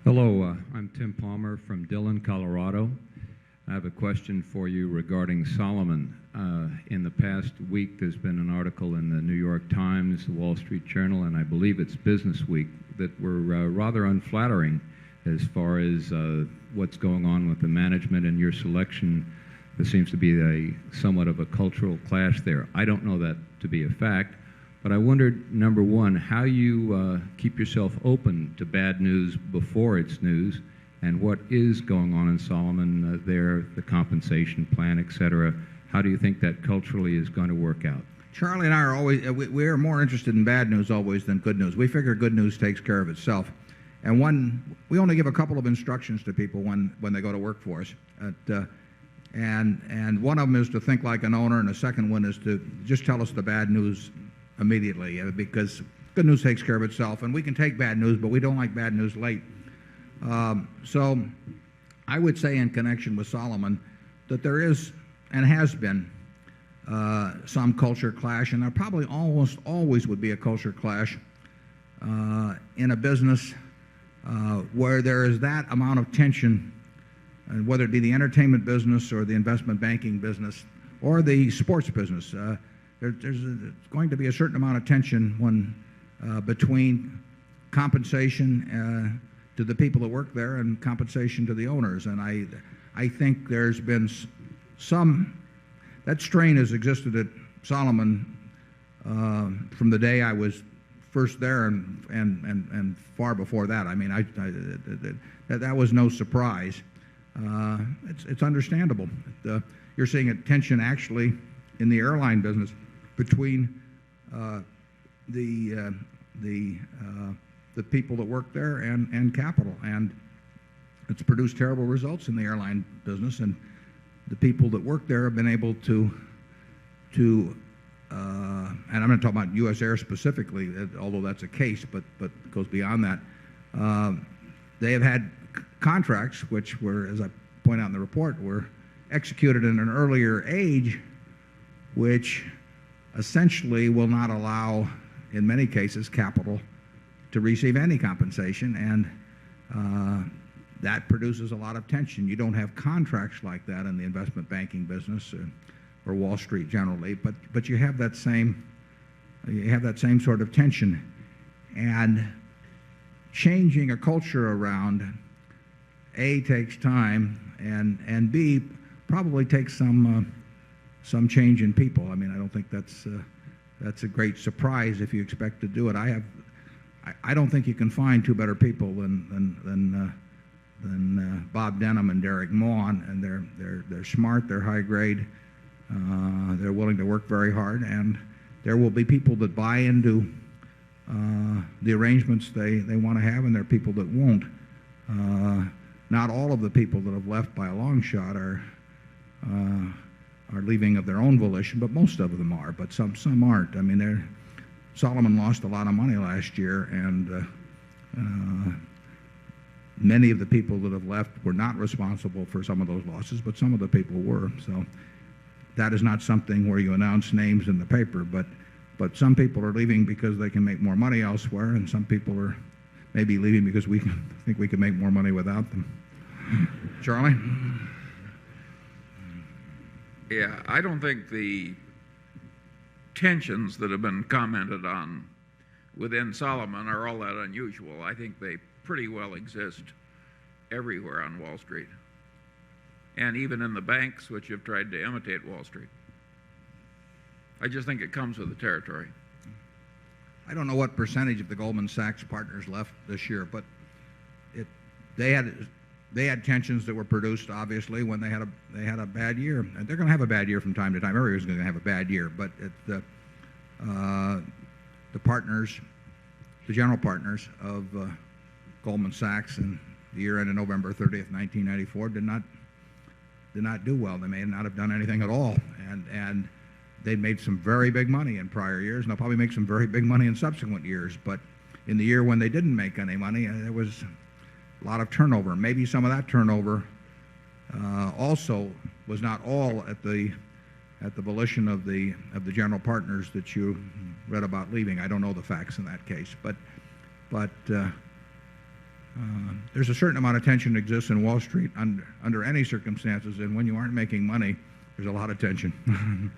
Hello, I'm Tim Palmer from Dillon, Colorado. I have a question for you regarding Salomon. In the past week, there's been an article in the New York Times, the Wall Street Journal, and I believe it's Business Week that were rather unflattering as far as what's going on with the management and your selection. There seems to be somewhat of a cultural clash there. I don't know that to be a fact, but I wondered, number one, how you keep yourself open to bad news before it's news, and what is going on in Salomon there, the compensation plan, et cetera. How do you think that culturally is going to work out? Charlie and I are always, we are more interested in bad news always than good news. We figure good news takes care of itself. And we only give a couple of instructions to people when they go to work for us. And one of them is to think like an owner, and the second one is to just tell us the bad news immediately, because good news takes care of itself. And we can take bad news, but we don't like bad news late. So I would say in connection with Salomon that there is and has been some culture clash, and there probably almost always would be a culture clash in a business where there is that amount of tension, and whether it be the entertainment business or the investment banking business or the sports business. There's going to be a certain amount of tension between compensation to the people that work there and compensation to the owners. And I think there's been that strain has existed at Salomon from the day I was first there and far before that. I mean, that was no surprise. It's understandable. You're seeing a tension actually in the airline business between the people that work there and capital, and it's produced terrible results in the airline business. And the people that work there have been able to and I'm not talking about U.S. Air specifically, although that's a case, but it goes beyond that. They have had contracts which were, as I point out in the report, were executed in an earlier age, which essentially will not allow, in many cases, capital to receive any compensation, and that produces a lot of tension. You don't have contracts like that in the investment banking business or Wall Street generally, but you have that same sort of tension. And changing a culture around, A, takes time, and B, probably takes some change in people. I mean, I don't think that's a great surprise if you expect to do it. I don't think you can find two better people than Bob Denham and Derek Maughan, and they're smart, they're high grade, they're willing to work very hard, and there will be people that buy into the arrangements they want to have, and there are people that won't. Not all of the people that have left by a long shot are leaving of their own volition, but most of them are, but some aren't. I mean, Salomon lost a lot of money last year, and many of the people that have left were not responsible for some of those losses, but some of the people were. So that is not something where you announce names in the paper, but some people are leaving because they can make more money elsewhere, and some people are maybe leaving because we think we can make more money without them. Charlie? Yeah, I don't think the tensions that have been commented on within Salomon are all that unusual. I think they pretty well exist everywhere on Wall Street, and even in the banks which have tried to imitate Wall Street. I just think it comes with the territory. I don't know what percentage of the Goldman Sachs partners left this year, but they had tensions that were produced, obviously, when they had a bad year. And they're going to have a bad year from time to time. Everybody's going to have a bad year, but the partners, the general partners of Goldman Sachs in the year ended November 30th, 1994, did not do well. They may not have done anything at all, and they made some very big money in prior years, and they'll probably make some very big money in subsequent years. But in the year when they didn't make any money, there was a lot of turnover. Maybe some of that turnover also was not all at the volition of the general partners that you read about leaving. I don't know the facts in that case, but there's a certain amount of tension that exists in Wall Street under any circumstances, and when you aren't making money, there's a lot of tension.